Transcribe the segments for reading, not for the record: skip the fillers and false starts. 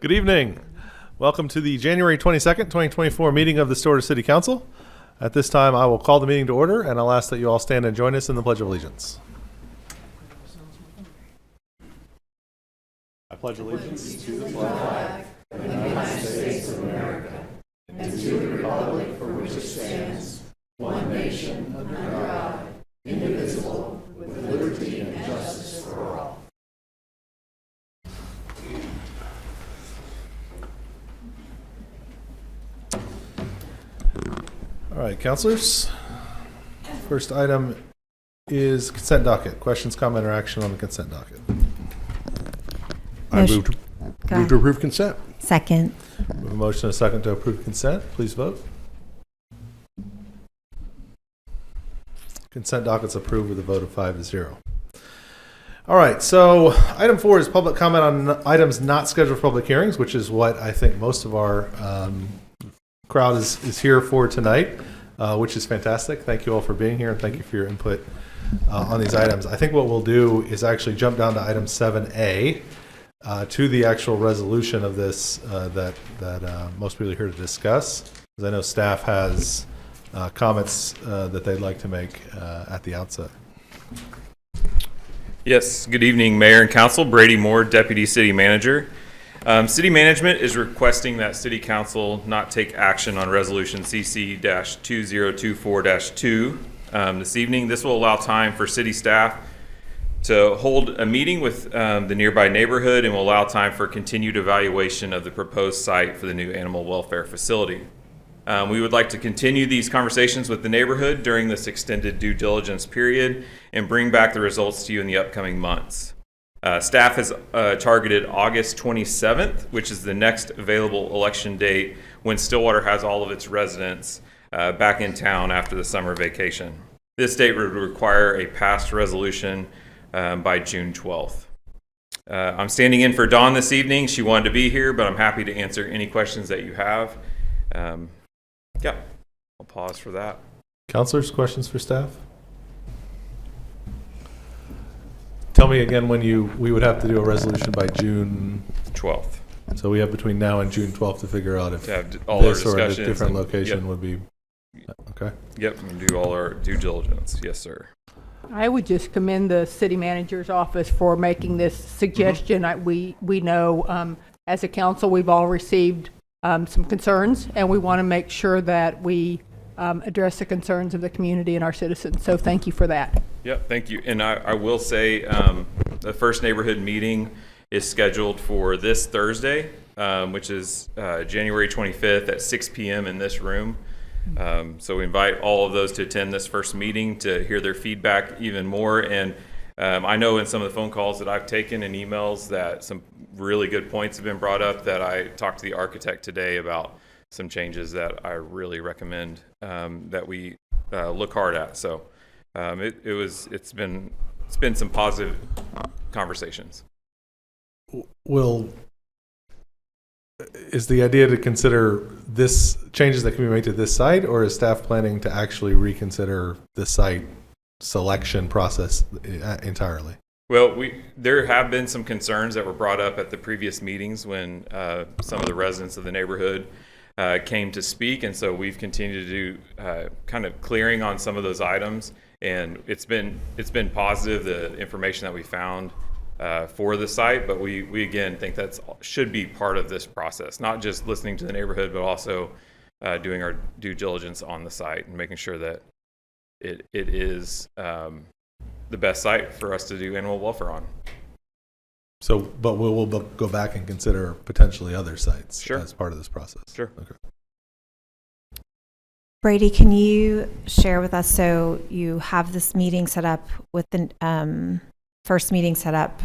Good evening. Welcome to the January 22nd, 2024 meeting of the Stillwater City Council. At this time, I will call the meeting to order, and I'll ask that you all stand and join us in the Pledge of Allegiance. I pledge allegiance to the flag of the United States of America and to the republic for which it stands, one nation, under God, indivisible, with liberty and justice for all. All right, councilors. First item is consent docket. Questions, comment, or action on the consent docket? I move to approve consent. Second. We have a motion and a second to approve consent. Please vote. Consent docket's approved with a vote of 5-0. All right, so item 4 is public comment on items not scheduled for public hearings, which is what I think most of our crowd is here for tonight, which is fantastic. Thank you all for being here, and thank you for your input on these items. I think what we'll do is actually jump down to item 7A, to the actual resolution of this that most people are here to discuss, because I know staff has comments that they'd like to make at the outset. Yes, good evening, Mayor and Council. Brady Moore, Deputy City Manager. City Management is requesting that City Council not take action on Resolution CC-2024-2 this evening. This will allow time for city staff to hold a meeting with the nearby neighborhood and will allow time for continued evaluation of the proposed site for the new animal welfare facility. We would like to continue these conversations with the neighborhood during this extended due diligence period and bring back the results to you in the upcoming months. Staff has targeted August 27th, which is the next available election date when Stillwater has all of its residents back in town after the summer vacation. This date would require a passed resolution by June 12th. I'm standing in for Dawn this evening. She wanted to be here, but I'm happy to answer any questions that you have. Yeah, I'll pause for that. Councilors, questions for staff? Tell me again when we would have to do a resolution by June 12th. So we have between now and June 12th to figure out if All this our or a discussions different and, location yep. would be okay. Yep, and do all our due diligence. Yes, sir. I would just commend the city manager's office for making this suggestion. We know as a council we've all received some concerns, and we want to make sure that we address the concerns of the community and our citizens. So thank you for that. Yep, thank you. And I will say the first neighborhood meeting is scheduled for this Thursday, which is January 25th at 6 p.m. in this room. So we invite all of those to attend this first meeting to hear their feedback even more. And I know in some of the phone calls that I've taken and emails that some really good points have been brought up that I talked to the architect today about some changes that I really recommend that we look hard at. So it's been some positive conversations. Is the idea to consider this changes that can be made to this site, or is staff planning to actually reconsider the site selection process entirely? Well, there have been some concerns that were brought up at the previous meetings when some of the residents of the neighborhood came to speak, and so we've continued to do kind of clearing on some of those items, and it's been positive, the information that we found for the site, but we again think that should be part of this process, not just listening to the neighborhood, but also doing our due diligence on the site and making sure that it is the best site for us to do animal welfare on. So, but we'll go back and consider potentially other sites Sure. as part of this process. Sure. Okay. Brady, can you share with us, so you have this meeting set up with the first meeting set up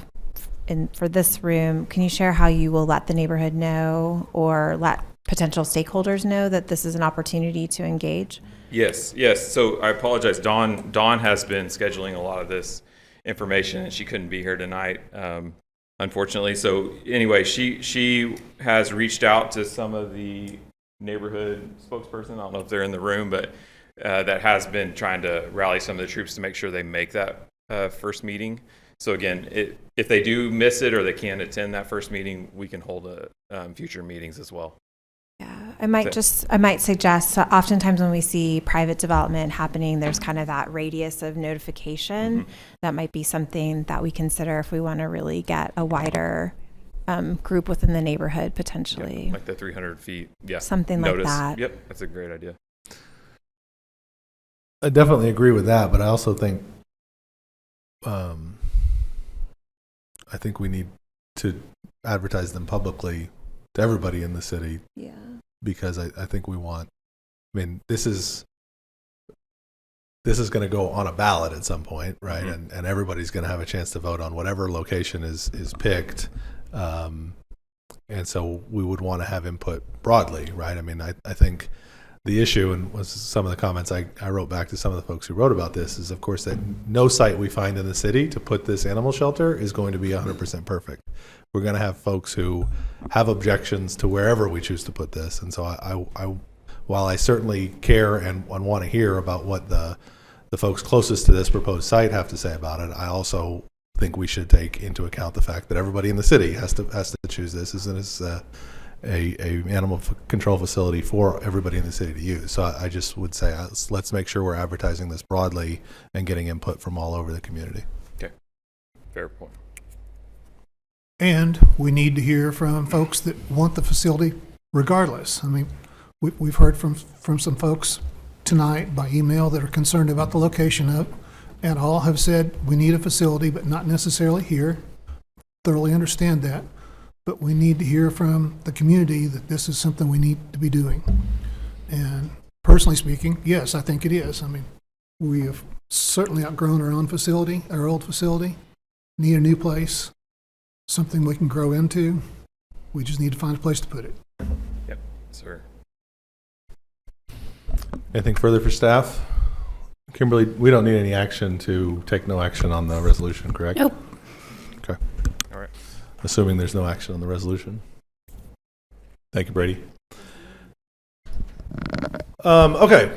for this room. Can you share how you will let the neighborhood know or let potential stakeholders know that this is an opportunity to engage? Yes. So I apologize. Dawn has been scheduling a lot of this information, and she couldn't be here tonight, unfortunately. So anyway, she has reached out to some of the neighborhood spokesperson. I don't know if they're in the room, but that has been trying to rally some of the troops to make sure they make that first meeting. So again, if they do miss it or they can't attend that first meeting, we can hold future meetings as well. Yeah, I might suggest, oftentimes when we see private development happening, there's kind of that radius of notification. That might be something that we consider if we want to really get a wider group within the neighborhood potentially. Yep, like the 300 feet. Yeah. Something like that. Yep, that's a great idea. I definitely agree with that, but I also think we need to advertise them publicly to everybody in the city. Yeah. Because I think we want, this is going to go on a ballot at some point, right? And everybody's going to have a chance to vote on whatever location is picked. And so we would want to have input broadly, right? I think the issue, and was some of the comments I wrote back to some of the folks who wrote about this, is of course that no site we find in the city to put this animal shelter is going to be 100% perfect. We're going to have folks who have objections to wherever we choose to put this. And so while I certainly care and want to hear about what the folks closest to this proposed site have to say about it, I also think we should take into account the fact that everybody in the city has to choose this. It's a animal control facility for everybody in the city to use. So I just would say let's make sure we're advertising this broadly and getting input from all over the community. Okay, fair point. And we need to hear from folks that want the facility regardless. We've heard from some folks tonight by email that are concerned about the location of, and all have said we need a facility, but not necessarily here. Thoroughly understand that. But we need to hear from the community that this is something we need to be doing. And personally speaking, yes, I think it is. We have certainly outgrown our own facility, our old facility, need a new place. Something we can grow into. We just need to find a place to put it. Yep, sir. Anything further for staff? Kimberly, we don't need any action to take no action on the resolution, correct? Nope. Okay. All right. Assuming there's no action on the resolution. Thank you, Brady. Okay.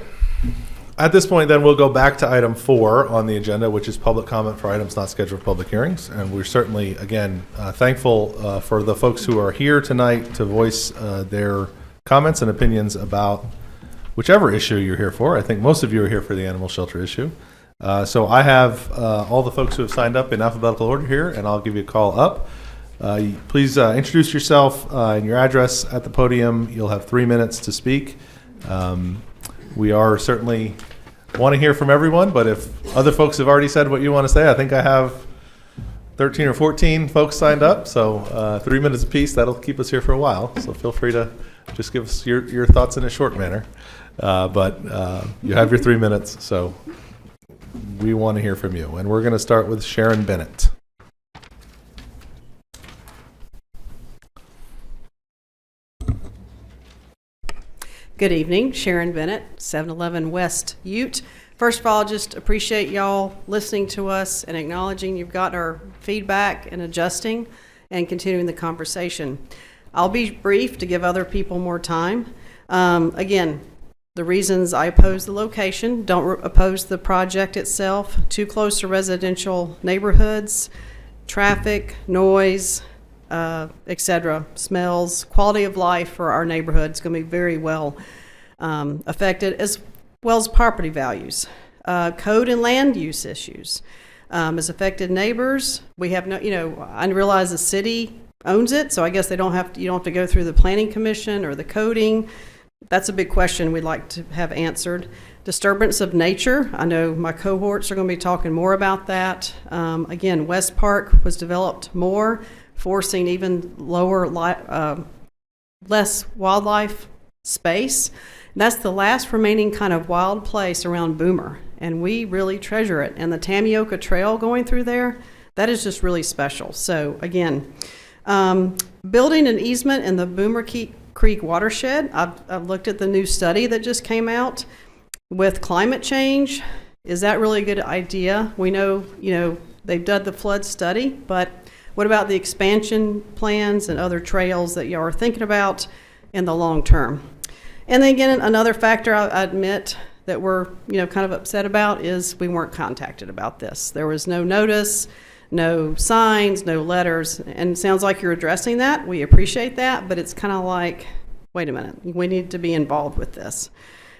At this point, then, we'll go back to item 4 on the agenda, which is public comment for items not scheduled for public hearings. And we're certainly, again, thankful for the folks who are here tonight to voice their comments and opinions about whichever issue you're here for. I think most of you are here for the animal shelter issue. So I have all the folks who have signed up in alphabetical order here, and I'll give you a call up. Please introduce yourself and your address at the podium. You'll have 3 minutes to speak. We are certainly want to hear from everyone, but if other folks have already said what you want to say, I think I have 13 or 14 folks signed up, so 3 minutes apiece. That'll keep us here for a while, so feel free to just give us your thoughts in a short manner. But you have your 3 minutes, so we want to hear from you. And we're going to start with Sharon Bennett. Good evening, Sharon Bennett, 711 West Ute. First of all, just appreciate y'all listening to us and acknowledging you've got our feedback and adjusting and continuing the conversation. I'll be brief to give other people more time. Again, the reasons I oppose the location, don't oppose the project itself, too close to residential neighborhoods, traffic, noise, etc., smells, quality of life for our neighborhood is going to be very well affected, as well as property values. Code and land use issues has affected neighbors. We have no, I realize the city owns it, so I guess you don't have to go through the planning commission or the coding. That's a big question we'd like to have answered. Disturbance of nature. I know my cohorts are going to be talking more about that. Again, West Park was developed more, forcing even less wildlife space. And that's the last remaining kind of wild place around Boomer, and we really treasure it. And the Tamioka Trail going through there, that is just really special. So again, building an easement in the Boomer Creek watershed. I've looked at the new study that just came out with climate change. Is that really a good idea? We know, they've done the flood study, but what about the expansion plans and other trails that you are thinking about in the long term? And then again, another factor I admit that we're, kind of upset about is we weren't contacted about this. There was no notice, no signs, no letters. And it sounds like you're addressing that. We appreciate that, but it's kind of like, wait a minute, we need to be involved with this.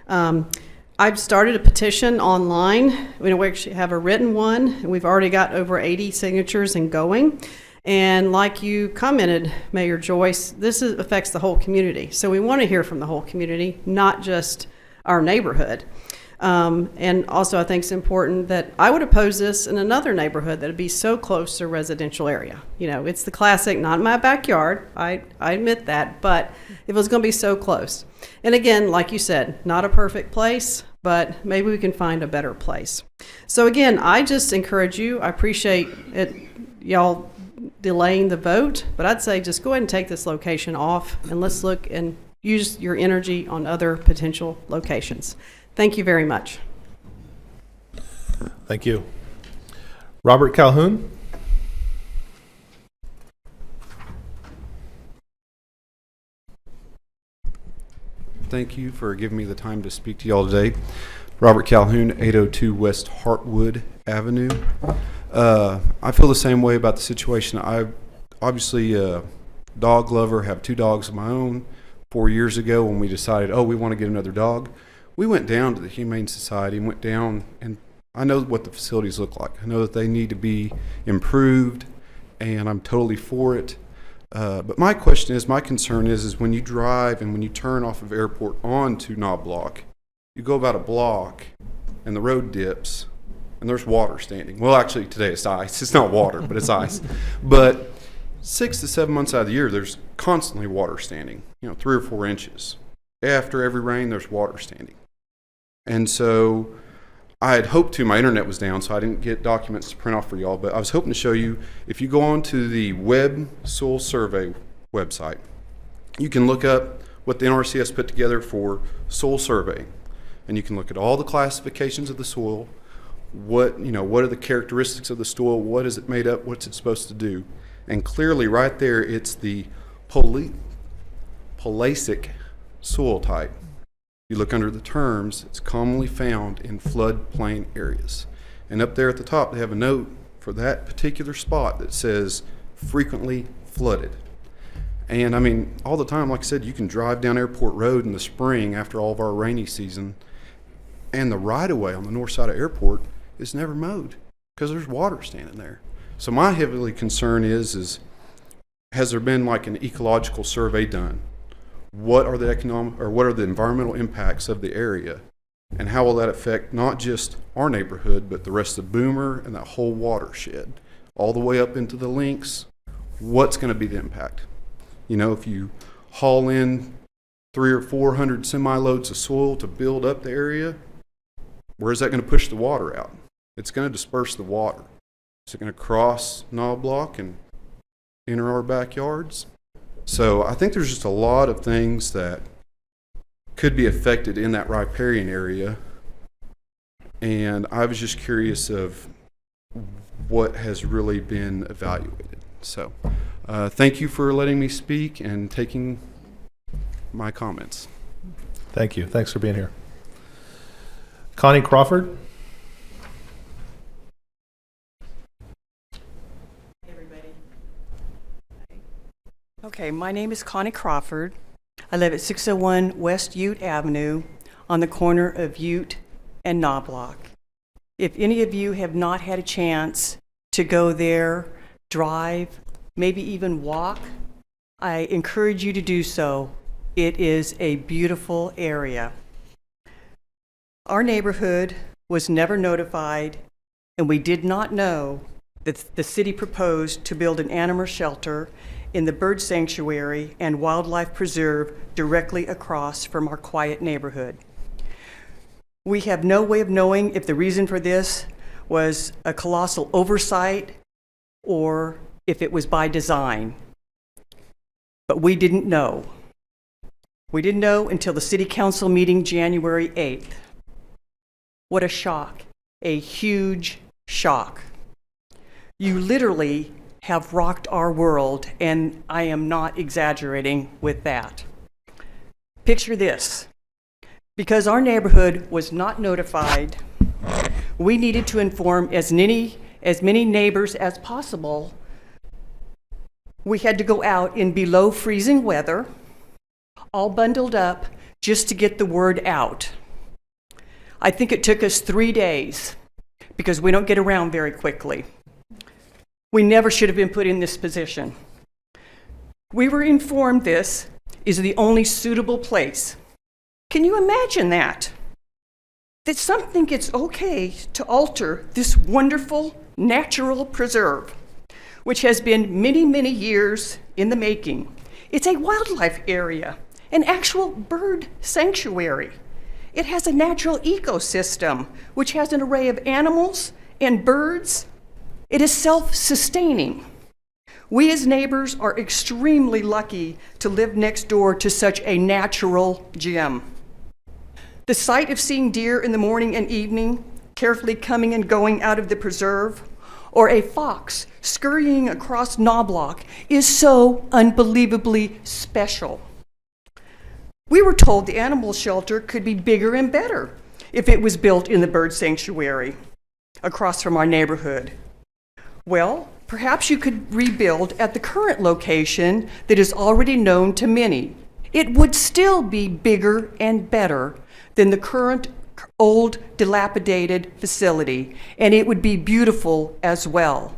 I've started a petition online. We actually have a written one, and we've already got over 80 signatures and going. And like you commented, Mayor Joyce, this affects the whole community. So we want to hear from the whole community, not just our neighborhood. And also, I think it's important that I would oppose this in another neighborhood that would be so close to a residential area. You know, it's the classic, not in my backyard. I admit that, but if it was going to be so close. And again, like you said, not a perfect place, but maybe we can find a better place. So again, I just encourage you. I appreciate it, y'all delaying the vote, but I'd say just go ahead and take this location off, and let's look and use your energy on other potential locations. Thank you very much. Thank you. Robert Calhoun. Thank you for giving me the time to speak to y'all today. Robert Calhoun, 802 West Hartwood Avenue. I feel the same way about the situation. I'm obviously a dog lover, have 2 dogs of my own. 4 years ago when we decided, we want to get another dog, we went down to the Humane Society and went down, and I know what the facilities look like. I know that they need to be improved, and I'm totally for it. But my concern is when you drive and when you turn off of Airport onto Knob Block, you go about a block and the road dips and there's water standing. Well, actually today it's ice. It's not water, but it's ice. But 6 to 7 months out of the year, there's constantly water standing, 3 or 4 inches. After every rain, there's water standing. And so I had hoped to, my internet was down, so I didn't get documents to print off for y'all, but I was hoping to show you, if you go on to the Web Soil Survey website, you can look up what the NRCS put together for soil survey. And you can look at all the classifications of the soil, what are the characteristics of the soil, what is it made up, what's it supposed to do. And clearly right there, it's the polasic soil type. You look under the terms, it's commonly found in floodplain areas. And up there at the top, they have a note for that particular spot that says frequently flooded. And I mean, all the time, like I said, you can drive down Airport Road in the spring after all of our rainy season, and the right-of-way on the north side of Airport is never mowed because there's water standing there. So my heavily concern is has there been like an ecological survey done? What are the environmental impacts of the area, and how will that affect not just our neighborhood but the rest of Boomer and that whole watershed all the way up into the links? What's going to be the impact? If you haul in 300 or 400 semi-loads of soil to build up the area, where is that going to push the water out? It's going to disperse the water. Is it going to cross Knob Block and enter our backyards? So I think there's just a lot of things that could be affected in that riparian area, and I was just curious of what has really been evaluated. So thank you for letting me speak and taking my comments. Thank you. Thanks for being here. Connie Crawford. Okay, my name is Connie Crawford. I live at 601 West Ute Avenue on the corner of Ute and Knobloch. If any of you have not had a chance to go there, drive, maybe even walk, I encourage you to do so. It is a beautiful area. Our neighborhood was never notified, and we did not know that the city proposed to build an animal shelter in the bird sanctuary and wildlife preserve directly across from our quiet neighborhood. We have no way of knowing if the reason for this was a colossal oversight or if it was by design. But we didn't know. We didn't know until the city council meeting January 8th. What a shock, a huge shock. You literally have rocked our world, and I am not exaggerating with that. Picture this. Because our neighborhood was not notified, we needed to inform as many as many neighbors as possible, we had to go out in below freezing weather, all bundled up, just to get the word out. I think it took us 3 days because we don't get around very quickly. We never should have been put in this position. We were informed this is the only suitable place. Can you imagine that? That something it's okay to alter this wonderful natural preserve, which has been many, many years in the making. It's a wildlife area, an actual bird sanctuary. It has a natural ecosystem, which has an array of animals and birds. It is self-sustaining. We as neighbors are extremely lucky to live next door to such a natural gem. The sight of seeing deer in the morning and evening, carefully coming and going out of the preserve, or a fox scurrying across Knobloch is so unbelievably special. We were told the animal shelter could be bigger and better if it was built in the bird sanctuary across from our neighborhood. Well, perhaps you could rebuild at the current location that is already known to many. It would still be bigger and better than the current old, dilapidated facility, and it would be beautiful as well.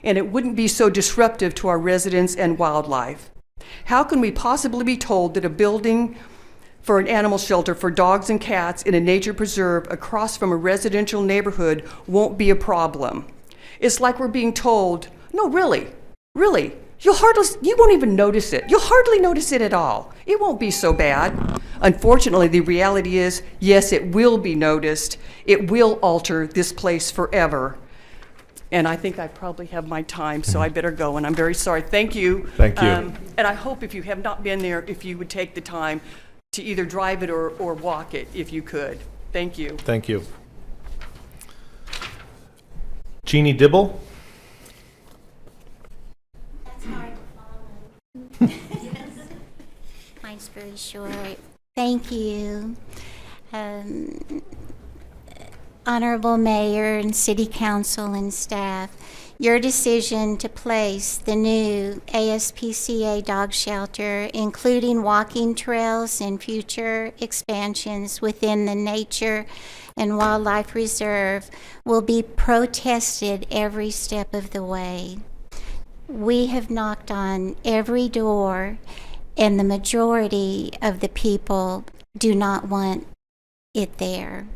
And it wouldn't be so disruptive to our residents and wildlife. How can we possibly be told that a building for an animal shelter for dogs and cats in a nature preserve across from a residential neighborhood won't be a problem? It's like we're being told, no, really, you won't even notice it. You'll hardly notice it at all. It won't be so bad. Unfortunately, the reality is, yes, it will be noticed. It will alter this place forever. And I think I probably have my time, so I better go, and I'm very sorry. Thank you. Thank you. And I hope if you have not been there, if you would take the time to either drive it or walk it, if you could. Thank you. Thank you. Jeannie Dibble? That's hard to follow. Mine's very short. Thank you. Honorable Mayor and City Council and staff, your decision to place the new ASPCA dog shelter, including walking trails and future expansions within the Nature and Wildlife Reserve, will be protested every step of the way. We have knocked on every door, and the majority of the people do not want it there.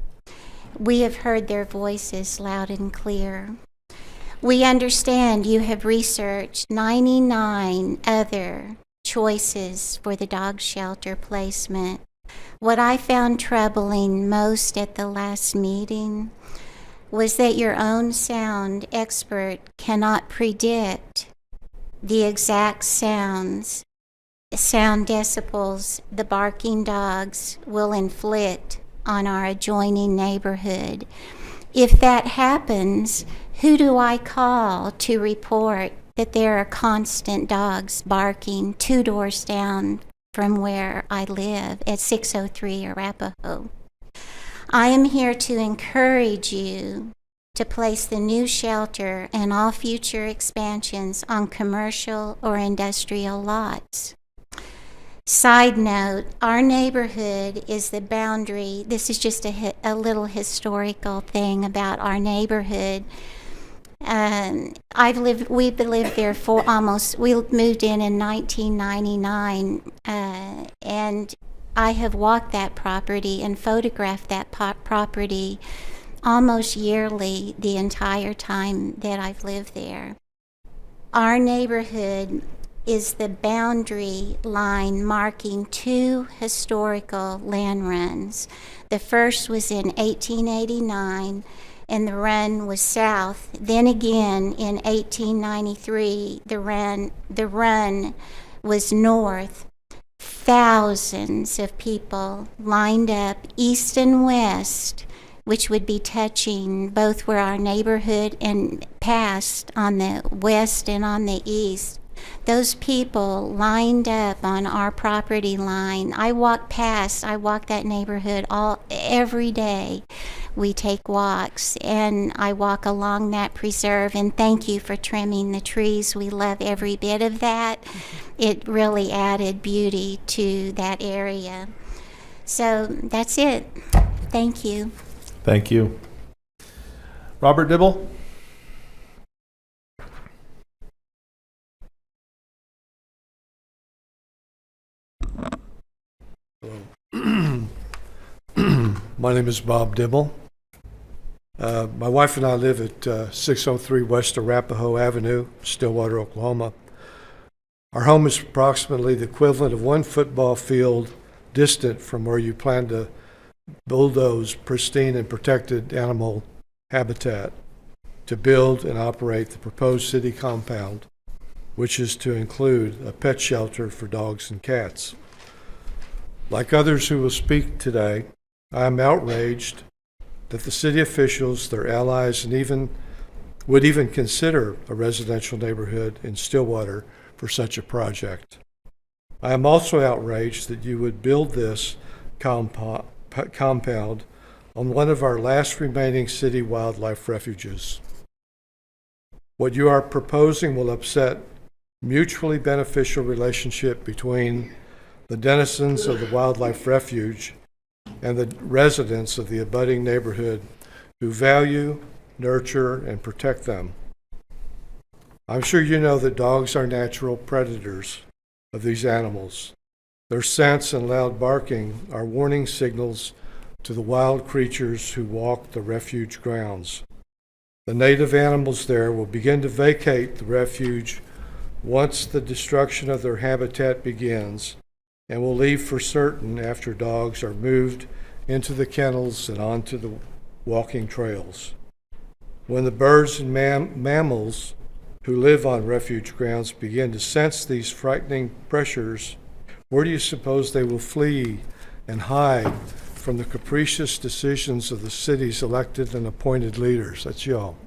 We have heard their voices loud and clear. We understand you have researched 99 other choices for the dog shelter placement. What I found troubling most at the last meeting was that your own sound expert cannot predict the exact sound decibels the barking dogs will inflict on our adjoining neighborhood. If that happens, who do I call to report that there are constant dogs barking 2 doors down from where I live at 603 Arapahoe? I am here to encourage you to place the new shelter and all future expansions on commercial or industrial lots. Side note, our neighborhood is the boundary. This is just a little historical thing about our neighborhood. We've lived there for we moved in 1999, and I have walked that property and photographed that property almost yearly the entire time that I've lived there. Our neighborhood is the boundary line marking 2 historical land runs. The first was in 1889, and the run was south. Then again in 1893, the run was north. Thousands of people lined up east and west, which would be touching both where our neighborhood and passed on the west and on the east. Those people lined up on our property line. I walk that neighborhood every day we take walks, and I walk along that preserve, and thank you for trimming the trees. We love every bit of that. It really added beauty to that area. So that's it. Thank you. Thank you. Robert Dibble? My name is Bob Dibble. My wife and I live at 603 West Arapahoe Avenue, Stillwater, Oklahoma. Our home is approximately the equivalent of one football field distant from where you plan to bulldoze pristine and protected animal habitat to build and operate the proposed city compound, which is to include a pet shelter for dogs and cats. Like others who will speak today, I am outraged that the city officials, their allies, and would even consider a residential neighborhood in Stillwater for such a project. I am also outraged that you would build this compound on one of our last remaining city wildlife refuges. What you are proposing will upset mutually beneficial relationship between the denizens of the wildlife refuge and the residents of the abutting neighborhood who value, nurture, and protect them. I'm sure you know that dogs are natural predators of these animals. Their scents and loud barking are warning signals to the wild creatures who walk the refuge grounds. The native animals there will begin to vacate the refuge once the destruction of their habitat begins, and will leave for certain after dogs are moved into the kennels and onto the walking trails. When the birds and mammals who live on refuge grounds begin to sense these frightening pressures, where do you suppose they will flee and hide from the capricious decisions of the city's elected and appointed leaders? That's y'all.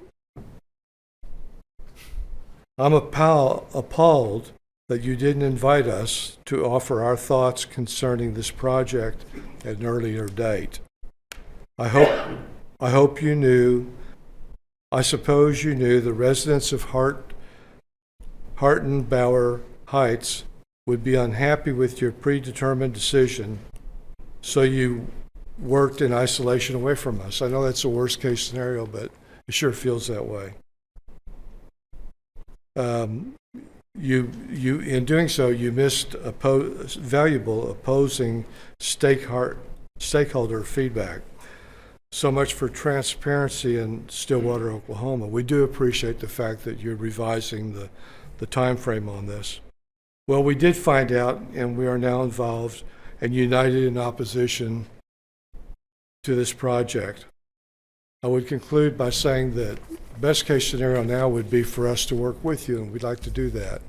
I'm appalled that you didn't invite us to offer our thoughts concerning this project at an earlier date. I suppose you knew the residents of Hartenbauer Heights would be unhappy with your predetermined decision, so you worked in isolation away from us. I know that's a worst case scenario, but it sure feels that way. You in doing so, you missed valuable opposing stakeholder feedback. So much for transparency in Stillwater, Oklahoma. We do appreciate the fact that you're revising the time frame on this. Well, we did find out, and we are now involved and united in opposition to this project. I would conclude by saying that best case scenario now would be for us to work with you, and we'd like to do that,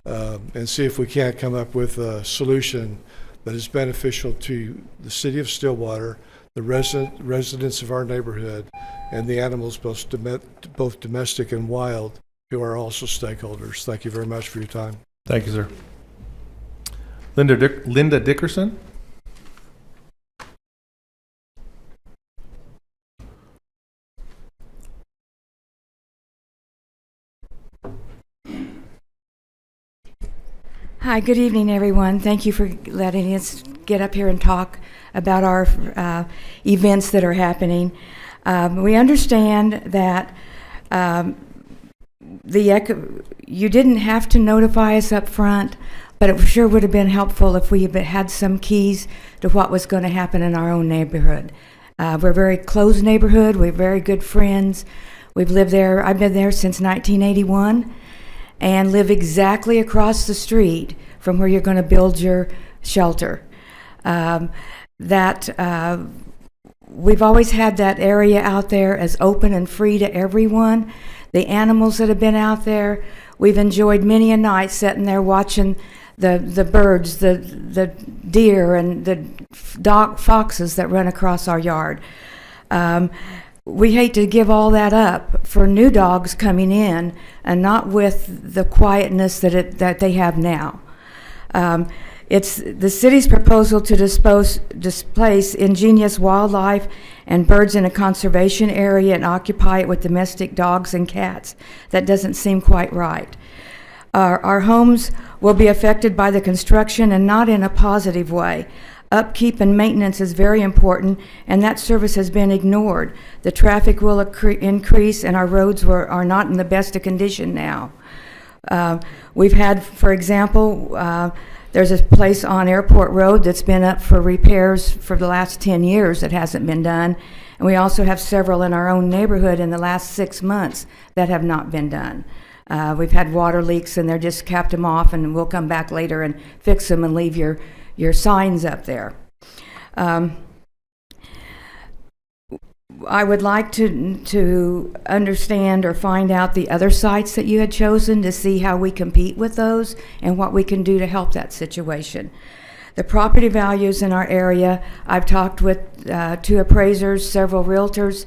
and see if we can't come up with a solution that is beneficial to the city of Stillwater, the residents of our neighborhood, and the animals, both domestic and wild, who are also stakeholders. Thank you very much for your time. Thank you, sir. Linda Dickerson? Hi, good evening, everyone. Thank you for letting us get up here and talk about our events that are happening. We understand that you didn't have to notify us up front, but it sure would have been helpful if we had some keys to what was going to happen in our own neighborhood. We're a very close neighborhood. We're very good friends. We've lived there. I've been there since 1981. And live exactly across the street from where you're going to build your shelter. We've always had that area out there as open and free to everyone. The animals that have been out there, we've enjoyed many a night sitting there watching the birds, the deer, and the foxes that run across our yard. We hate to give all that up for new dogs coming in and not with the quietness that they have now. It's the city's proposal to displace ingenious wildlife and birds in a conservation area and occupy it with domestic dogs and cats. That doesn't seem quite right. Our homes will be affected by the construction and not in a positive way. Upkeep and maintenance is very important, and that service has been ignored. The traffic will increase, and our roads are not in the best of condition now. We've had, for example, there's a place on Airport Road that's been up for repairs for the last 10 years that hasn't been done. And we also have several in our own neighborhood in the last 6 months that have not been done. We've had water leaks, and they're just capped them off, and we'll come back later and fix them and leave your signs up there. I would like to understand or find out the other sites that you had chosen to see how we compete with those and what we can do to help that situation. The property values in our area, I've talked with 2 appraisers, several realtors,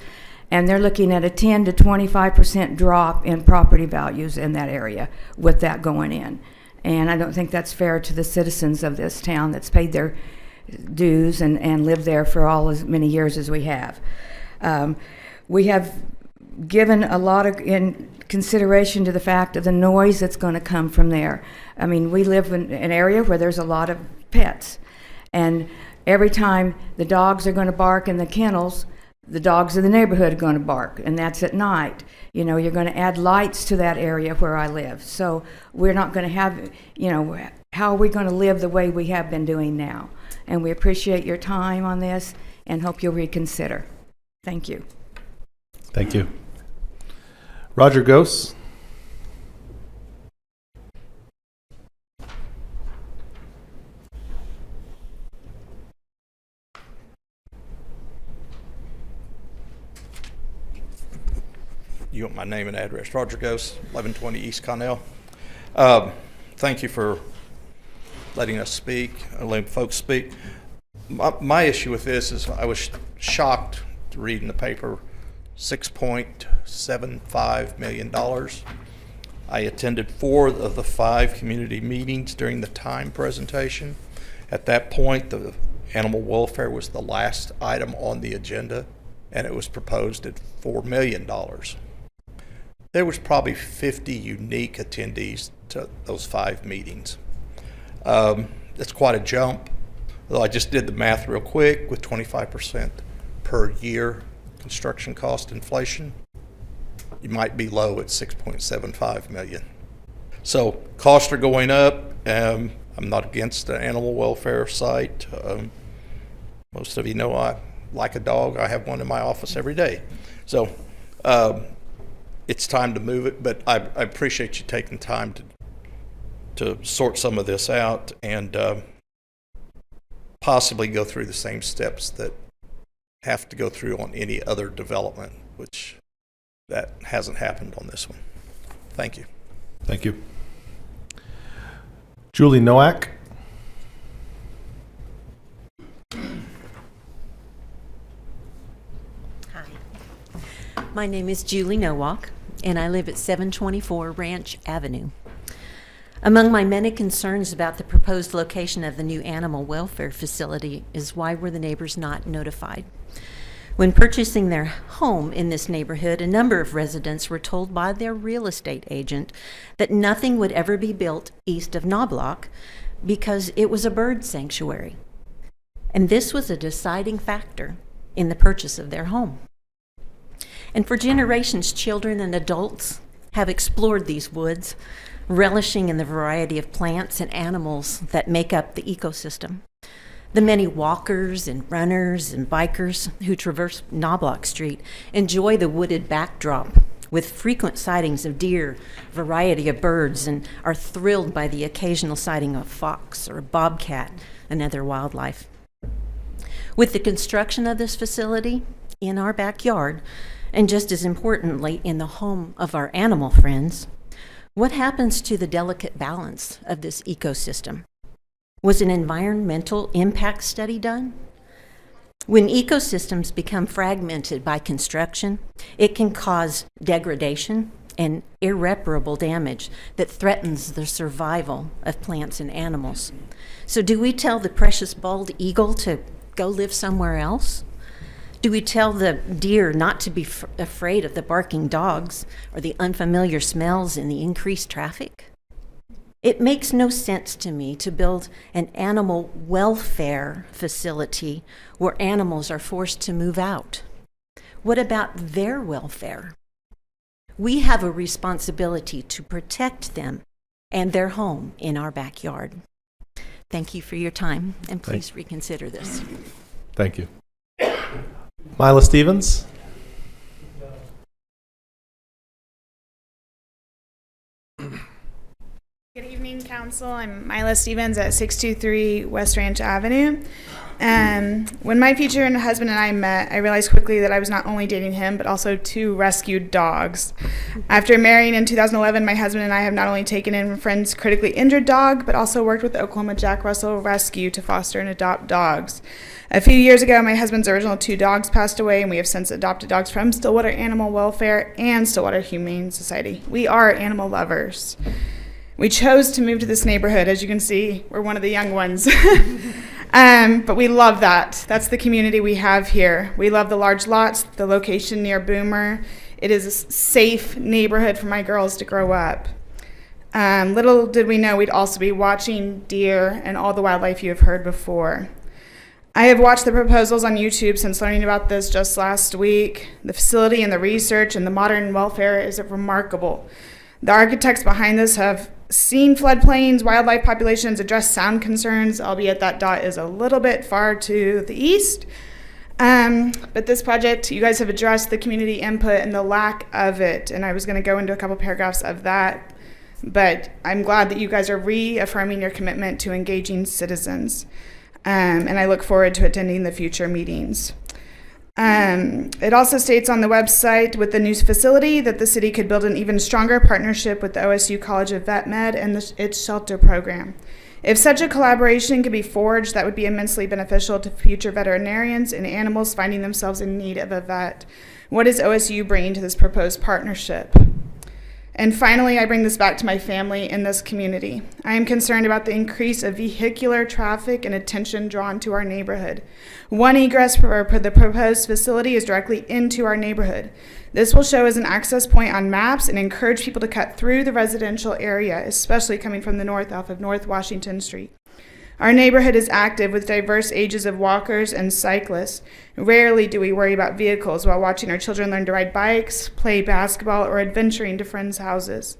and they're looking at a 10 to 25% drop in property values in that area with that going in. And I don't think that's fair to the citizens of this town that's paid their dues and lived there for all as many years as we have. We have given a lot of consideration to the fact of the noise that's going to come from there. I mean, we live in an area where there's a lot of pets, and every time the dogs are going to bark in the kennels, the dogs in the neighborhood are going to bark, and that's at night. You know, you're going to add lights to that area where I live. So we're not going to have, how are we going to live the way we have been doing now? And we appreciate your time on this and hope you'll reconsider. Thank you. Thank you. Roger Gose. You want my name and address. Roger Gose, 1120 East Connell. Thank you for letting us speak, letting folks speak. My issue with this is I was shocked to read in the paper $6.75 million. I attended 4 of the 5 community meetings during the time presentation. At that point, the animal welfare was the last item on the agenda, and it was proposed at $4 million. There was probably 50 unique attendees to those 5 meetings. It's quite a jump, though I just did the math real quick with 25% per year construction cost inflation. You might be low at 6.75 million. So costs are going up. I'm not against the animal welfare site. Most of you know I like a dog. I have one in my office every day. So it's time to move it, but I appreciate you taking time to sort some of this out and possibly go through the same steps that have to go through on any other development, which that hasn't happened on this one. Thank you. Thank you. Julie Nowak. Hi. My name is Julie Nowak, and I live at 724 Ranch Avenue. Among my many concerns about the proposed location of the new animal welfare facility is why were the neighbors not notified? When purchasing their home in this neighborhood, a number of residents were told by their real estate agent that nothing would ever be built east of Knobloch because it was a bird sanctuary. And this was a deciding factor in the purchase of their home. And for generations, children and adults have explored these woods, relishing in the variety of plants and animals that make up the ecosystem. The many walkers and runners and bikers who traverse Knobloch Street enjoy the wooded backdrop with frequent sightings of deer, variety of birds, and are thrilled by the occasional sighting of a fox or a bobcat and other wildlife. With the construction of this facility in our backyard, and just as importantly, in the home of our animal friends, what happens to the delicate balance of this ecosystem? Was an environmental impact study done? When ecosystems become fragmented by construction, it can cause degradation and irreparable damage that threatens the survival of plants and animals. So do we tell the precious bald eagle to go live somewhere else? Do we tell the deer not to be afraid of the barking dogs or the unfamiliar smells and the increased traffic? It makes no sense to me to build an animal welfare facility where animals are forced to move out. What about their welfare? We have a responsibility to protect them and their home in our backyard. Thank you for your time, and please reconsider this. Thank you. Mila Stevens? Good evening, Council. I'm Mila Stevens at 623 West Ranch Avenue. When my future husband and I met, I realized quickly that I was not only dating him, but also 2 rescued dogs. After marrying in 2011, my husband and I have not only taken in a friend's critically injured dog, but also worked with the Oklahoma Jack Russell Rescue to foster and adopt dogs. A few years ago, my husband's original 2 dogs passed away, and we have since adopted dogs from Stillwater Animal Welfare and Stillwater Humane Society. We are animal lovers. We chose to move to this neighborhood. As you can see, we're one of the young ones. But we love that. That's the community we have here. We love the large lots, the location near Boomer. It is a safe neighborhood for my girls to grow up. Little did we know we'd also be watching deer and all the wildlife you have heard before. I have watched the proposals on YouTube since learning about this just last week. The facility and the research and the modern welfare is remarkable. The architects behind this have seen floodplains, wildlife populations, address sound concerns, albeit that dot is a little bit far to the east. But this project, you guys have addressed the community input and the lack of it, and I was going to go into a couple paragraphs of that, but I'm glad that you guys are reaffirming your commitment to engaging citizens, and I look forward to attending the future meetings. It also states on the website with the new facility that the city could build an even stronger partnership with the OSU College of Vet Med and its shelter program. If such a collaboration could be forged, that would be immensely beneficial to future veterinarians and animals finding themselves in need of a vet. What is OSU bringing to this proposed partnership? And finally, I bring this back to my family in this community. I am concerned about the increase of vehicular traffic and attention drawn to our neighborhood. One egress for the proposed facility is directly into our neighborhood. This will show as an access point on maps and encourage people to cut through the residential area, especially coming from the north off of North Washington Street. Our neighborhood is active with diverse ages of walkers and cyclists. Rarely do we worry about vehicles while watching our children learn to ride bikes, play basketball, or adventuring to friends' houses.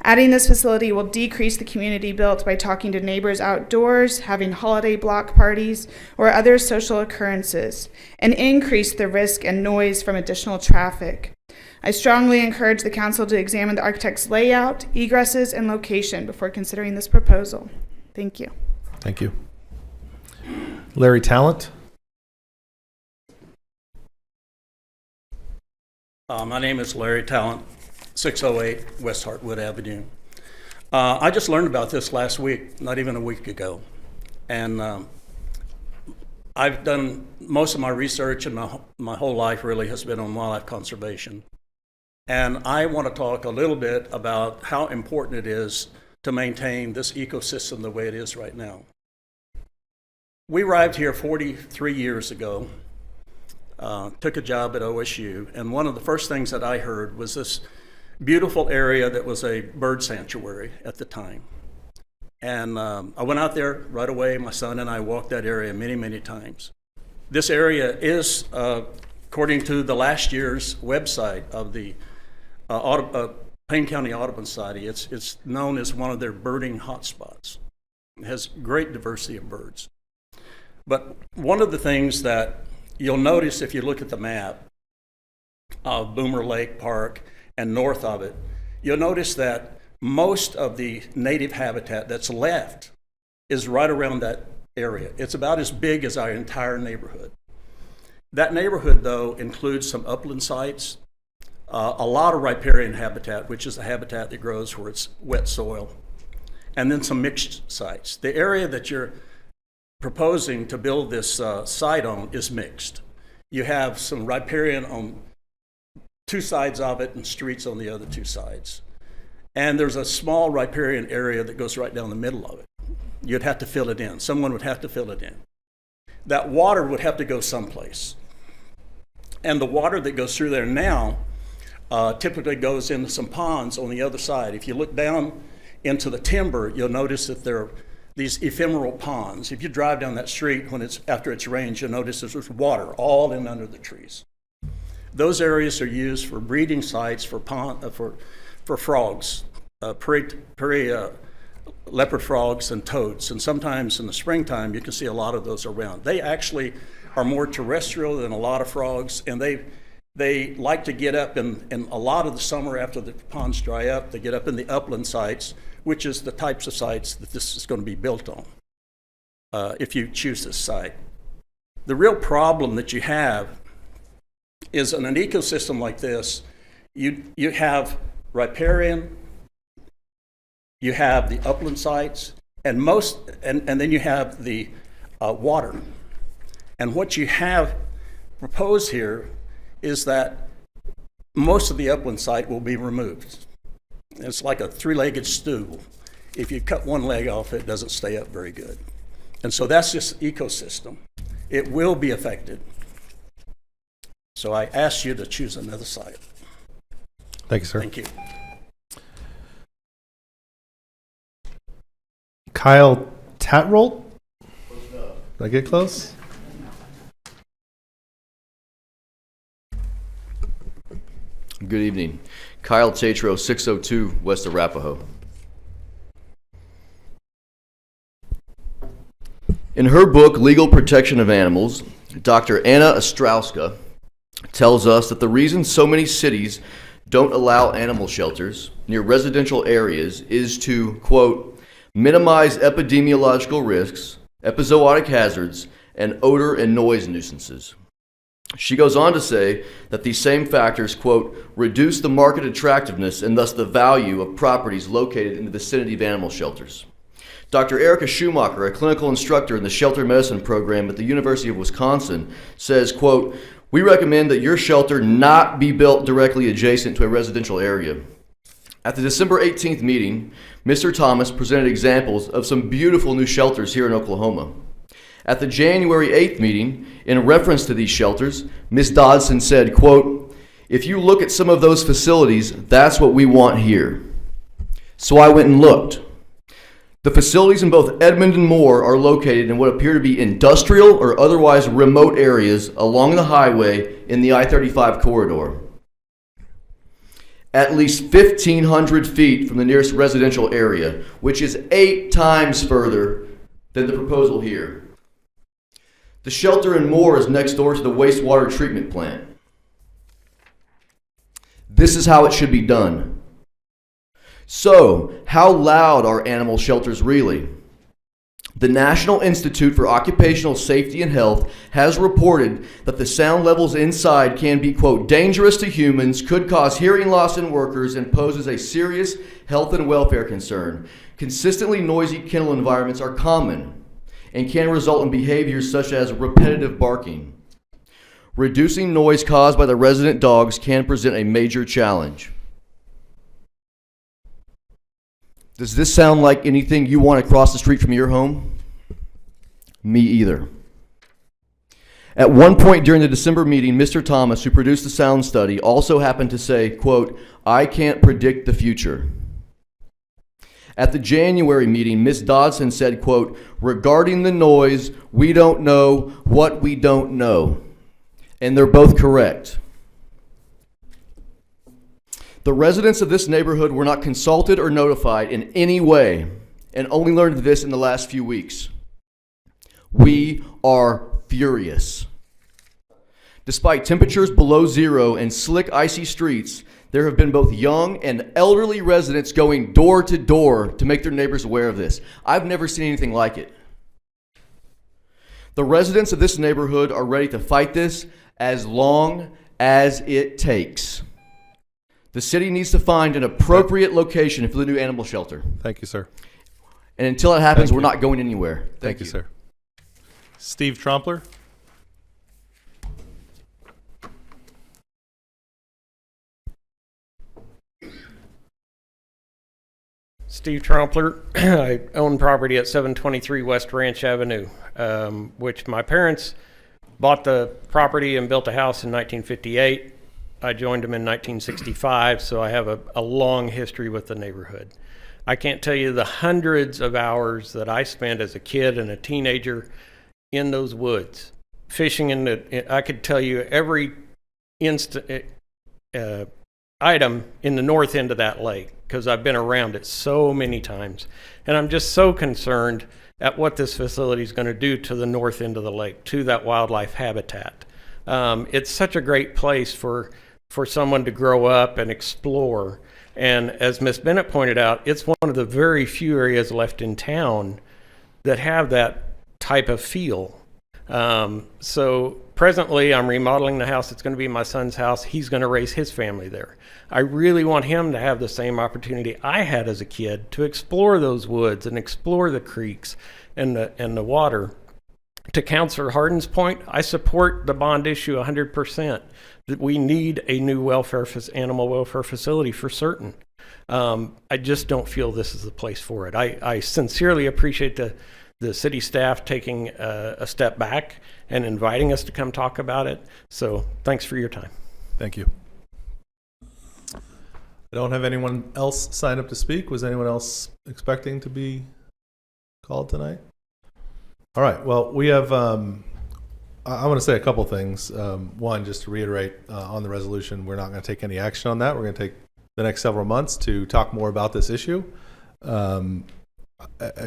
Adding this facility will decrease the community built by talking to neighbors outdoors, having holiday block parties, or other social occurrences, and increase the risk and noise from additional traffic. I strongly encourage the council to examine the architect's layout, egresses, and location before considering this proposal. Thank you. Thank you. Larry Talent? My name is Larry Talent, 608 West Hartwood Avenue. I just learned about this last week, not even a week ago. And I've done most of my research, and my whole life really has been on wildlife conservation. And I want to talk a little bit about how important it is to maintain this ecosystem the way it is right now. We arrived here 43 years ago, took a job at OSU, and one of the first things that I heard was this beautiful area that was a bird sanctuary at the time. And I went out there right away. My son and I walked that area many, many times. This area is, according to the last year's website of the Payne County Audubon Society, it's known as one of their birding hotspots. It has great diversity of birds. But one of the things that you'll notice if you look at the map of Boomer Lake Park and north of it, you'll notice that most of the native habitat that's left is right around that area. It's about as big as our entire neighborhood. That neighborhood, though, includes some upland sites, a lot of riparian habitat, which is the habitat that grows where it's wet soil, and then some mixed sites. The area that you're proposing to build this site on is mixed. You have some riparian on two sides of it and streets on the other two sides. And there's a small riparian area that goes right down the middle of it. You'd have to fill it in. Someone would have to fill it in. That water would have to go someplace. And the water that goes through there now typically goes into some ponds on the other side. If you look down into the timber, you'll notice that there are these ephemeral ponds. If you drive down that street after it's rained, you'll notice there's water all in under the trees. Those areas are used for breeding sites for frogs, prairie leopard frogs and toads. And sometimes in the springtime, you can see a lot of those around. They actually are more terrestrial than a lot of frogs, and they like to get up in a lot of the summer after the ponds dry up. They get up in the upland sites, which is the types of sites that this is going to be built on if you choose this site. The real problem that you have is in an ecosystem like this, you have riparian, you have the upland sites, and then you have the water. And what you have proposed here is that most of the upland site will be removed. It's like a three-legged stool. If you cut one leg off, it doesn't stay up very good. And so that's just ecosystem. It will be affected. So I ask you to choose another site. Thank you, sir. Thank you. Kyle Tatrolt? Did I get close? Good evening. Kyle Tatro, 602 West Arapahoe. In her book, Legal Protection of Animals, Dr. Anna Ostrowska tells us that the reason so many cities don't allow animal shelters near residential areas is to, quote, minimize epidemiological risks, epizootic hazards, and odor and noise nuisances. She goes on to say that these same factors, quote, reduce the market attractiveness and thus the value of properties located in the vicinity of animal shelters. Dr. Erica Schumacher, a clinical instructor in the shelter medicine program at the University of Wisconsin, says, quote, we recommend that your shelter not be built directly adjacent to a residential area. At the December 18th meeting, Mr. Thomas presented examples of some beautiful new shelters here in Oklahoma. At the January 8th meeting, in reference to these shelters, Ms. Dodson said, quote, if you look at some of those facilities, that's what we want here. So I went and looked. The facilities in both Edmond and Moore are located in what appear to be industrial or otherwise remote areas along the highway in the I-35 corridor. At least 1,500 feet from the nearest residential area, which is 8 times further than the proposal here. The shelter in Moore is next door to the wastewater treatment plant. This is how it should be done. So, how loud are animal shelters really? The National Institute for Occupational Safety and Health has reported that the sound levels inside can be, quote, dangerous to humans, could cause hearing loss in workers, and poses a serious health and welfare concern. Consistently noisy kennel environments are common and can result in behaviors such as repetitive barking. Reducing noise caused by the resident dogs can present a major challenge. Does this sound like anything you want across the street from your home? Me either. At one point during the December meeting, Mr. Thomas, who produced the sound study, also happened to say, quote, I can't predict the future. At the January meeting, Ms. Dodson said, quote, regarding the noise, we don't know what we don't know. And they're both correct. The residents of this neighborhood were not consulted or notified in any way, and only learned this in the last few weeks. We are furious. Despite temperatures below zero and slick, icy streets, there have been both young and elderly residents going door to door to make their neighbors aware of this. I've never seen anything like it. The residents of this neighborhood are ready to fight this as long as it takes. The city needs to find an appropriate location for the new animal shelter. Thank you, sir. And until that happens, we're not going anywhere. Thank you, sir. Steve Trompler. Steve Trompler. I own property at 723 West Ranch Avenue, which my parents bought the property and built a house in 1958. I joined them in 1965, so I have a long history with the neighborhood. I can't tell you the hundreds of hours that I spent as a kid and a teenager in those woods, fishing I could tell you every item in the north end of that lake, because I've been around it so many times. And I'm just so concerned at what this facility is going to do to the north end of the lake, to that wildlife habitat. It's such a great place for someone to grow up and explore. And as Ms. Bennett pointed out, it's one of the very few areas left in town that have that type of feel. So presently I'm remodeling the house. It's going to be my son's house. He's going to raise his family there. I really want him to have the same opportunity I had as a kid to explore those woods and explore the creeks and the water. To Councilor Hardin's point, I support the bond issue 100%. That we need a new animal welfare facility for certain. I just don't feel this is the place for it. I sincerely appreciate the city staff taking a step back and inviting us to come talk about it. So thanks for your time. Thank you. I don't have anyone else signed up to speak. Was anyone else expecting to be called tonight? All right. Well, we have, I want to say a couple things. One, just to reiterate on the resolution, we're not going to take any action on that. We're going to take the next several months to talk more about this issue.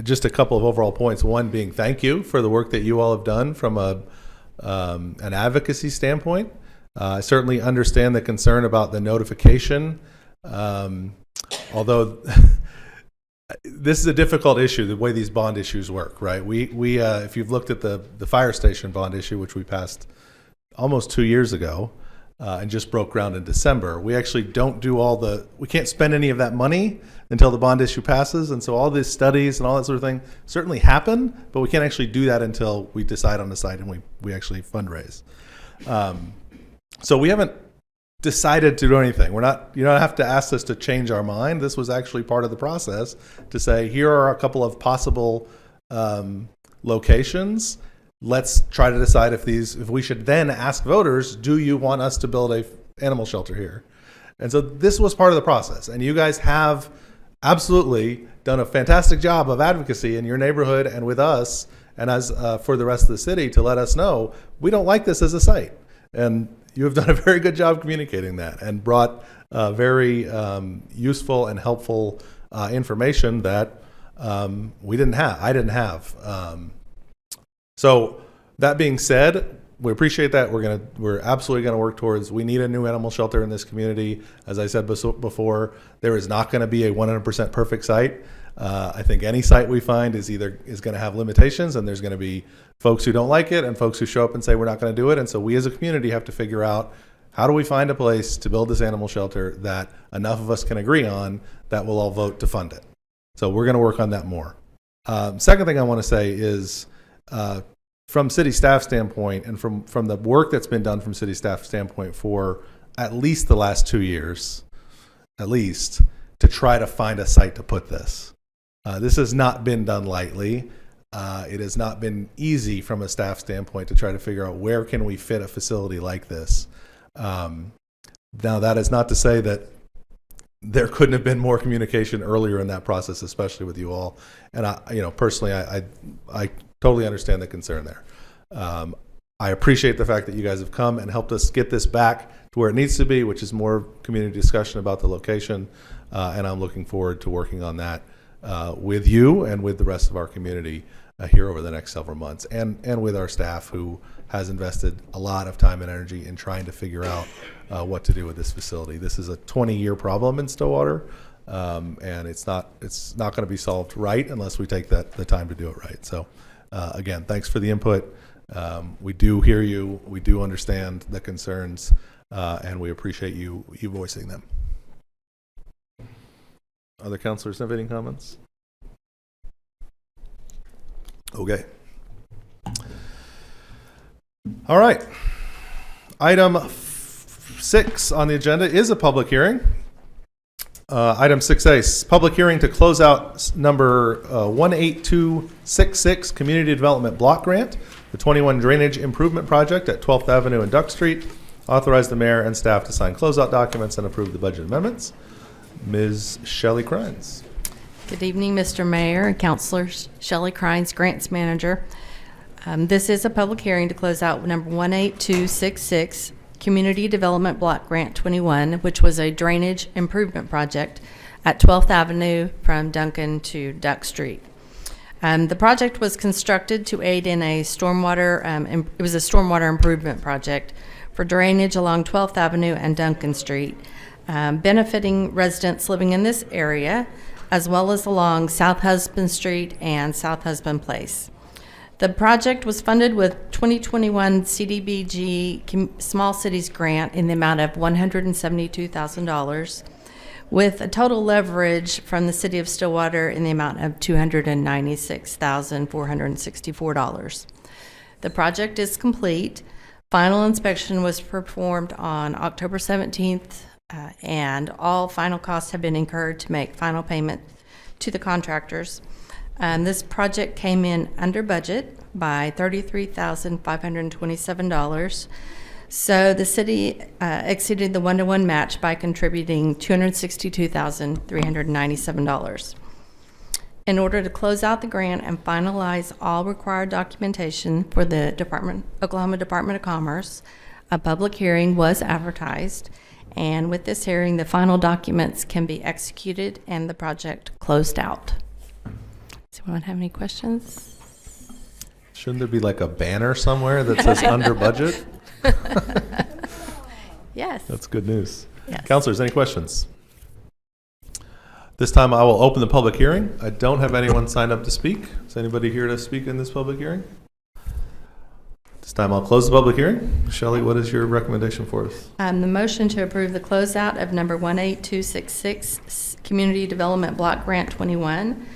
Just a couple of overall points. One being thank you for the work that you all have done from an advocacy standpoint. I certainly understand the concern about the notification, although this is a difficult issue, the way these bond issues work, right? We if you've looked at the fire station bond issue, which we passed almost 2 years ago and just broke ground in December, we actually don't do we can't spend any of that money until the bond issue passes. And so all these studies and all that sort of thing certainly happen, but we can't actually do that until we decide on the site and we actually fundraise. So we haven't decided to do anything. You don't have to ask us to change our mind. This was actually part of the process to say, here are a couple of possible locations. Let's try to decide if we should then ask voters, do you want us to build a animal shelter here? And so this was part of the process. And you guys have absolutely done a fantastic job of advocacy in your neighborhood and with us and as for the rest of the city to let us know, we don't like this as a site. And you have done a very good job communicating that and brought very useful and helpful information that we didn't have. I didn't have. So that being said, we appreciate that. We're absolutely gonna work towards. We need a new animal shelter in this community. As I said before, there is not going to be a 100% perfect site. I think any site we find is going to have limitations, and there's going to be folks who don't like it and folks who show up and say we're not going to do it. And so we as a community have to figure out, how do we find a place to build this animal shelter that enough of us can agree on that we'll all vote to fund it. So we're going to work on that more. Second thing I want to say is from city staff standpoint and from the work that's been done from city staff standpoint for at least the last 2 years, at least, to try to find a site to put this. This has not been done lightly. It has not been easy from a staff standpoint to try to figure out where can we fit a facility like this. Now, that is not to say that there couldn't have been more communication earlier in that process, especially with you all. And personally, I totally understand the concern there. I appreciate the fact that you guys have come and helped us get this back to where it needs to be, which is more community discussion about the location. And I'm looking forward to working on that with you and with the rest of our community here over the next several months, and with our staff who has invested a lot of time and energy in trying to figure out what to do with this facility. This is a 20-year problem in Stillwater, and it's not going to be solved right unless we take the time to do it right. So again, thanks for the input. We do hear you. We do understand the concerns, and we appreciate you voicing them. Other councilors have any comments? Okay. All right. Item 6 on the agenda is a public hearing. Item 6A, public hearing to close out number 18266 Community Development Block Grant, the 21 Drainage Improvement Project at 12th Avenue and Duck Street. Authorize the mayor and staff to sign closeout documents and approve the budget amendments. Ms. Shelley Crines. Good evening, Mr. Mayor and councilors. Shelley Crines, Grants Manager. This is a public hearing to close out number 18266 Community Development Block Grant 21, which was a drainage improvement project at 12th Avenue from Duncan to Duck Street. The project was constructed to aid in a stormwater, it was a stormwater improvement project for drainage along 12th Avenue and Duncan Street, benefiting residents living in this area, as well as along South Husband Street and South Husband Place. The project was funded with 2021 CDBG Small Cities Grant in the amount of $172,000, with a total leverage from the City of Stillwater in the amount of $296,464. The project is complete. Final inspection was performed on October 17th, and all final costs have been incurred to make final payment to the contractors. This project came in under budget by $33,527. So the city exceeded the one-to-one match by contributing $262,397. In order to close out the grant and finalize all required documentation for the Oklahoma Department of Commerce, a public hearing was advertised. And with this hearing, the final documents can be executed and the project closed out. Does anyone have any questions? Shouldn't there be like a banner somewhere that says under budget? Yes. That's good news. Yes. Councilors, any questions? This time I will open the public hearing. I don't have anyone signed up to speak. Is anybody here to speak in this public hearing? This time I'll close the public hearing. Shelley, what is your recommendation for us? The motion to approve the closeout of number 18266 Community Development Block Grant 21,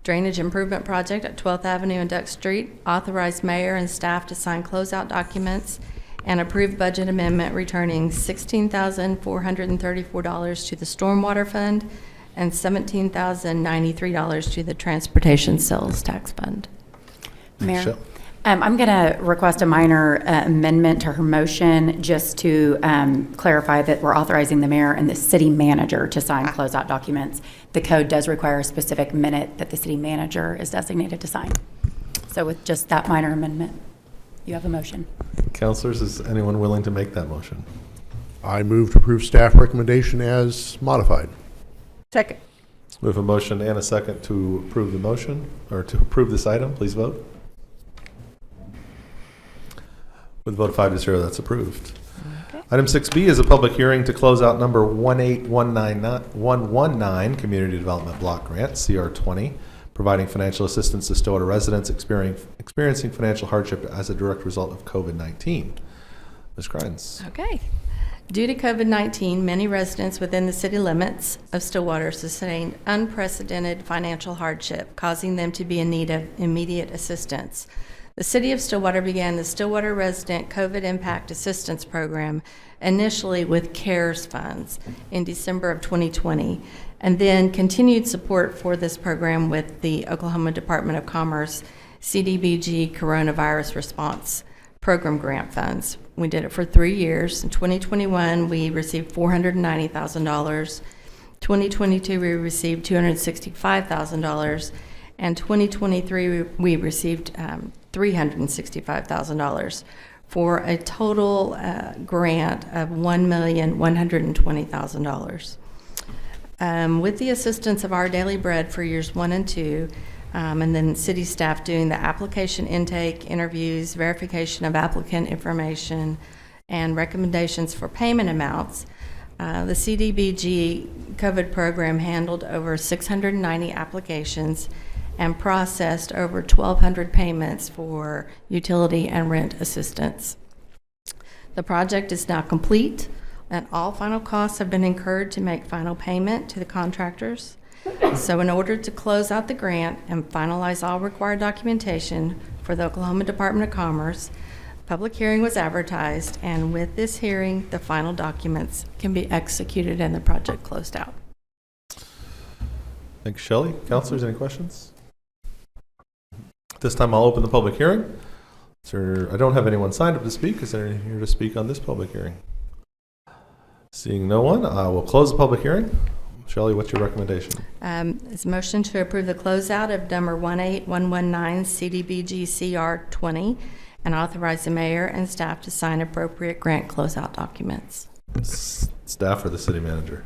drainage improvement project at 12th Avenue and Duck Street. Authorize mayor and staff to sign closeout documents and approve budget amendment returning $16,434 to the Stormwater Fund and $17,093 to the Transportation Sales Tax Fund. Mayor, I'm going to request a minor amendment to her motion just to clarify that we're authorizing the mayor and the city manager to sign closeout documents. The code does require a specific minute that the city manager is designated to sign. So with just that minor amendment, you have a motion. Councilors, is anyone willing to make that motion? I move to approve staff recommendation as modified. Second. We have a motion and a second to approve the motion, or to approve this item. Please vote. With a vote of 5-0, that's approved. Okay. Item 6B is a public hearing to close out number 18119 Community Development Block Grant, CR20, providing financial assistance to Stillwater residents experiencing financial hardship as a direct result of COVID-19. Ms. Crines. Okay. Due to COVID-19, many residents within the city limits of Stillwater sustained unprecedented financial hardship, causing them to be in need of immediate assistance. The City of Stillwater began the Stillwater Resident COVID Impact Assistance Program initially with CARES funds in December of 2020, and then continued support for this program with the Oklahoma Department of Commerce CDBG Coronavirus Response Program grant funds. We did it for 3 years. In 2021, we received $490,000. 2022, we received $265,000. And 2023, we received $365,000 for a total grant of $1,120,000. With the assistance of Our Daily Bread for years 1 and 2, and then city staff doing the application intake, interviews, verification of applicant information, and recommendations for payment amounts, the CDBG COVID program handled over 690 applications and processed over 1,200 payments for utility and rent assistance. The project is now complete, and all final costs have been incurred to make final payment to the contractors. So in order to close out the grant and finalize all required documentation for the Oklahoma Department of Commerce, Public hearing was advertised, and with this hearing, the final documents can be executed and the project closed out. Thanks, Shelley. Councilors, any questions? This time I'll open the public hearing. I don't have anyone signed up to speak. Is there anyone here to speak on this public hearing? Seeing no one, I will close the public hearing. Shelley, what's your recommendation? It's a motion to approve the closeout of number 18119 CDBG CR 20 and authorize the mayor and staff to sign appropriate grant closeout documents. Staff or the city manager?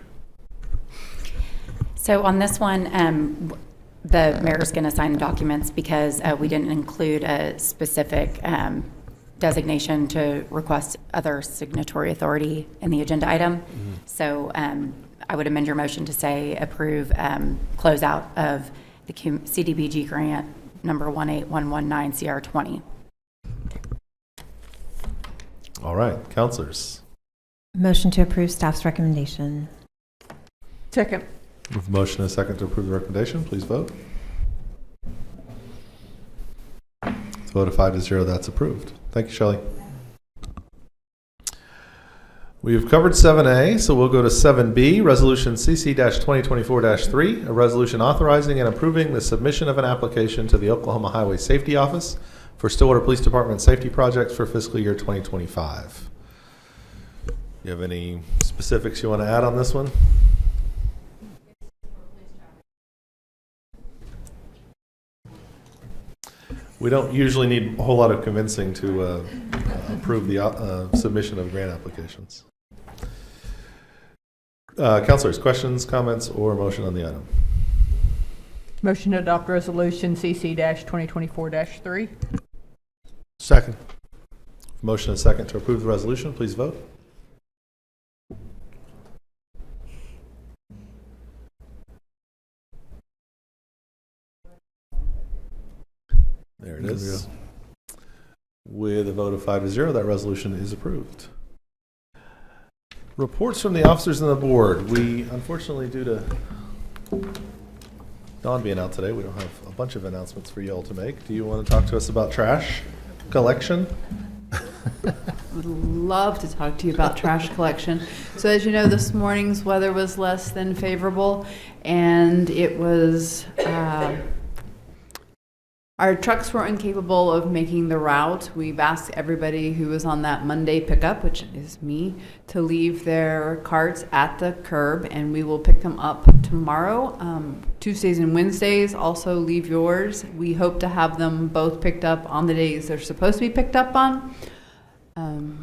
So on this one, the mayor's going to sign the documents because we didn't include a specific designation to request other signatory authority in the agenda item. So I would amend your motion to say approve closeout of the CDBG grant number 18119 CR 20. All right, councilors. Motion to approve staff's recommendation. Second. With motion and a second to approve the recommendation, please vote. It's a vote of 5-0, that's approved. Thank you, Shelley. We've covered 7A, so we'll go to 7B, Resolution CC-2024-3, a resolution authorizing and approving the submission of an application to the Oklahoma Highway Safety Office for Stillwater Police Department safety projects for fiscal year 2025. You have any specifics you want to add on this one? We don't usually need a whole lot of convincing to approve the submission of grant applications. Councilors, questions, comments, or motion on the item? Motion to adopt resolution CC-2024-3. Second. Motion and second to approve the resolution. Please vote. There it is. With a vote of 5-0, that resolution is approved. Reports from the officers and the board. We, unfortunately, due to Dawn being out today, we don't have a bunch of announcements for you all to make. Do you want to talk to us about trash collection? Would love to talk to you about trash collection. So as you know, this morning's weather was less than favorable, and it was our trucks were incapable of making the route. We've asked everybody who was on that Monday pickup, which is me, to leave their carts at the curb, and we will pick them up tomorrow. Tuesdays and Wednesdays, also leave yours. We hope to have them both picked up on the days they're supposed to be picked up on.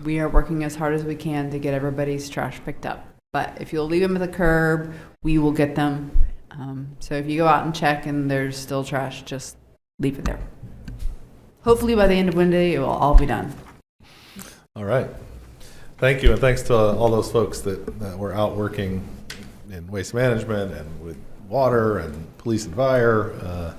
We are working as hard as we can to get everybody's trash picked up. But if you'll leave them at the curb, we will get them. So if you go out and check and there's still trash, just leave it there. Hopefully by the end of Wednesday, it will all be done. All right. Thank you, and thanks to all those folks that were out working in waste management and with water and police and fire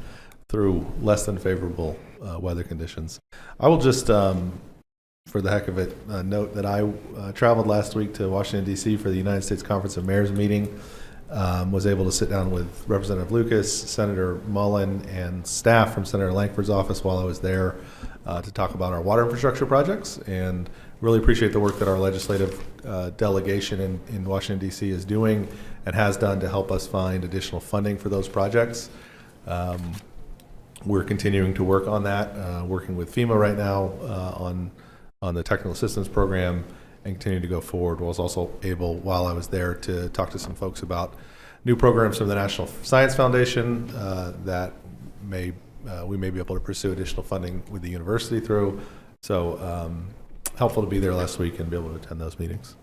through less than favorable weather conditions. I will just, for the heck of it, note that I traveled last week to Washington, D.C. for the United States Conference of Mayors meeting. Was able to sit down with Representative Lucas, Senator Mullen, and staff from Senator Lankford's office while I was there to talk about our water infrastructure projects, and really appreciate the work that our legislative delegation in Washington, D.C. is doing and has done to help us find additional funding for those projects. We're continuing to work on that, working with FEMA right now on the technical assistance program, and continue to go forward. I was also able, while I was there, to talk to some folks about new programs from the National Science Foundation that we may be able to pursue additional funding with the university through. So helpful to be there last week and be able to attend those meetings.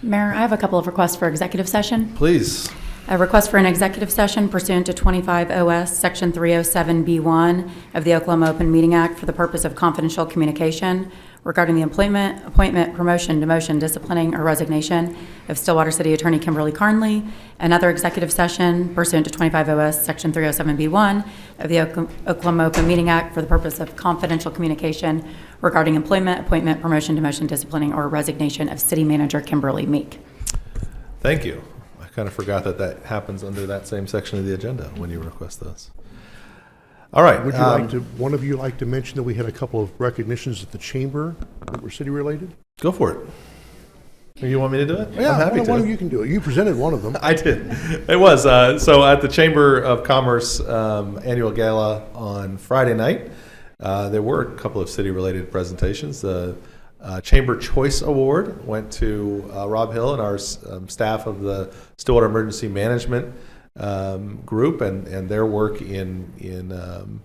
Mayor, I have a couple of requests for executive session. Please. A request for an executive session pursuant to 25 OS Section 307B1 of the Oklahoma Open Meeting Act for the purpose of confidential communication regarding the appointment, promotion, demotion, disciplining, or resignation of Stillwater City Attorney Kimberly Carnley. Another executive session pursuant to 25 OS Section 307B1 of the Oklahoma Open Meeting Act for the purpose of confidential communication regarding employment, appointment, promotion, demotion, disciplining, or resignation of City Manager Kimberly Meek. Thank you. I kind of forgot that happens under that same section of the agenda when you request those. All right. Would you like to, one of you like to mention that we had a couple of recognitions at the chamber that were city related? Go for it. You want me to do it? Yeah, I'm happy one of to. you can do it. You presented one of them. I did. It was. So at the Chamber of Commerce annual gala on Friday night, there were a couple of city-related presentations. The Chamber Choice Award went to Rob Hill and our staff of the Stillwater Emergency Management group and their work in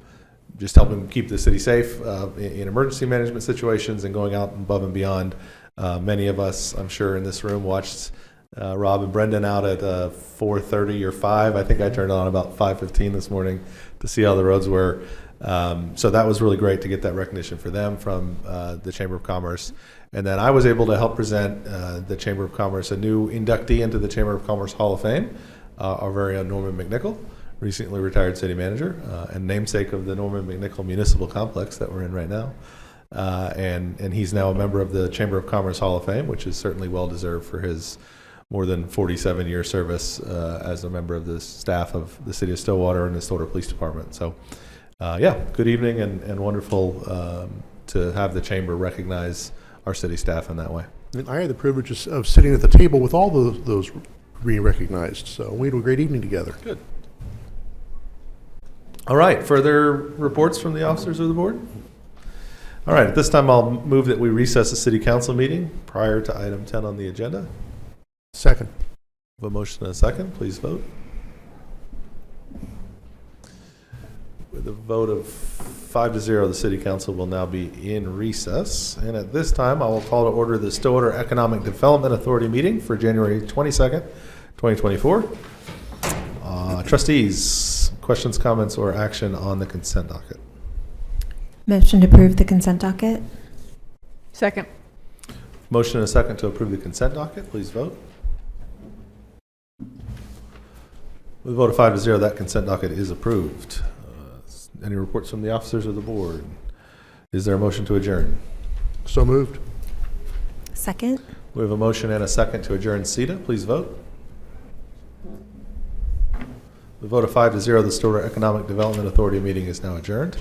just helping keep the city safe in emergency management situations and going out above and beyond. Many of us, I'm sure, in this room watched Rob and Brendan out at 4:30 or 5. I think I turned on about 5:15 this morning to see how the roads were. So that was really great to get that recognition for them from the Chamber of Commerce. And then I was able to help present the Chamber of Commerce a new inductee into the Chamber of Commerce Hall of Fame, our very own Norman McNichol, recently retired city manager and namesake of the Norman McNichol Municipal Complex that we're in right now. And he's now a member of the Chamber of Commerce Hall of Fame, which is certainly well-deserved for his more than 47-year service as a member of the staff of the City of Stillwater and the Stillwater Police Department. So, good evening and wonderful to have the Chamber recognize our city staff in that way. And I had the privilege of sitting at the table with all those being recognized. So we had a great evening together. Good. All right, further reports from the officers of the board? All right, at this time I'll move that we recess the city council meeting prior to item 10 on the agenda. Second. A motion and a second, please vote. With a vote of 5-0, the city council will now be in recess. And at this time, I will call to order the Stillwater Economic Development Authority meeting for January 22nd, 2024. Trustees, questions, comments, or action on the consent docket? Motion to approve the consent docket. Second. Motion and a second to approve the consent docket. Please vote. With a vote of 5-0, that consent docket is approved. Any reports from the officers of the board? Is there a motion to adjourn? So moved. Second. We have a motion and a second to adjourn SEDA. Please vote. With a vote of 5-0, the Stillwater Economic Development Authority meeting is now adjourned.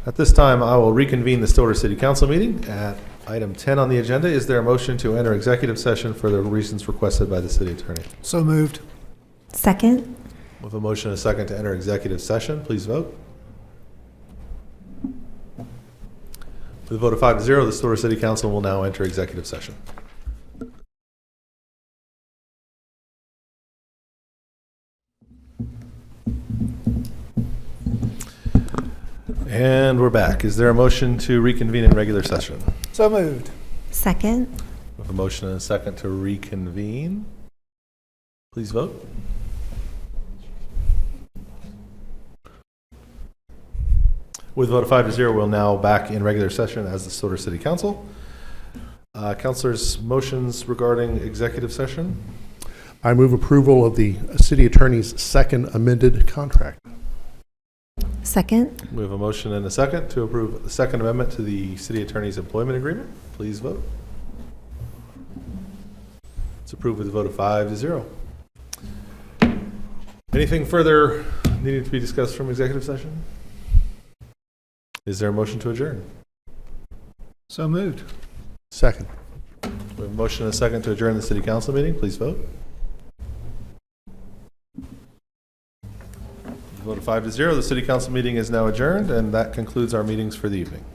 At this time, I will reconvene the Stillwater City Council meeting at item 10 on the agenda. Is there a motion to enter executive session for the reasons requested by the city attorney? So moved. Second. With a motion and a second to enter executive session, please vote. With a vote of 5-0, the Stillwater City Council will now enter executive session. And we're back. Is there a motion to reconvene in regular session? So moved. Second. With a motion and a second to reconvene, please vote. With a vote of 5-0, we'll now back in regular session as the Stillwater City Council. Councilors, motions regarding executive session? I move approval of the city attorney's second amended contract. Second. We have a motion and a second to approve the second amendment to the city attorney's employment agreement. Please vote. It's approved with a vote of 5-0. Anything further needing to be discussed from executive session? Is there a motion to adjourn? So moved. Second. We have a motion and a second to adjourn the city council meeting. Please vote. Vote of 5-0. The city council meeting is now adjourned, and that concludes our meetings for the evening.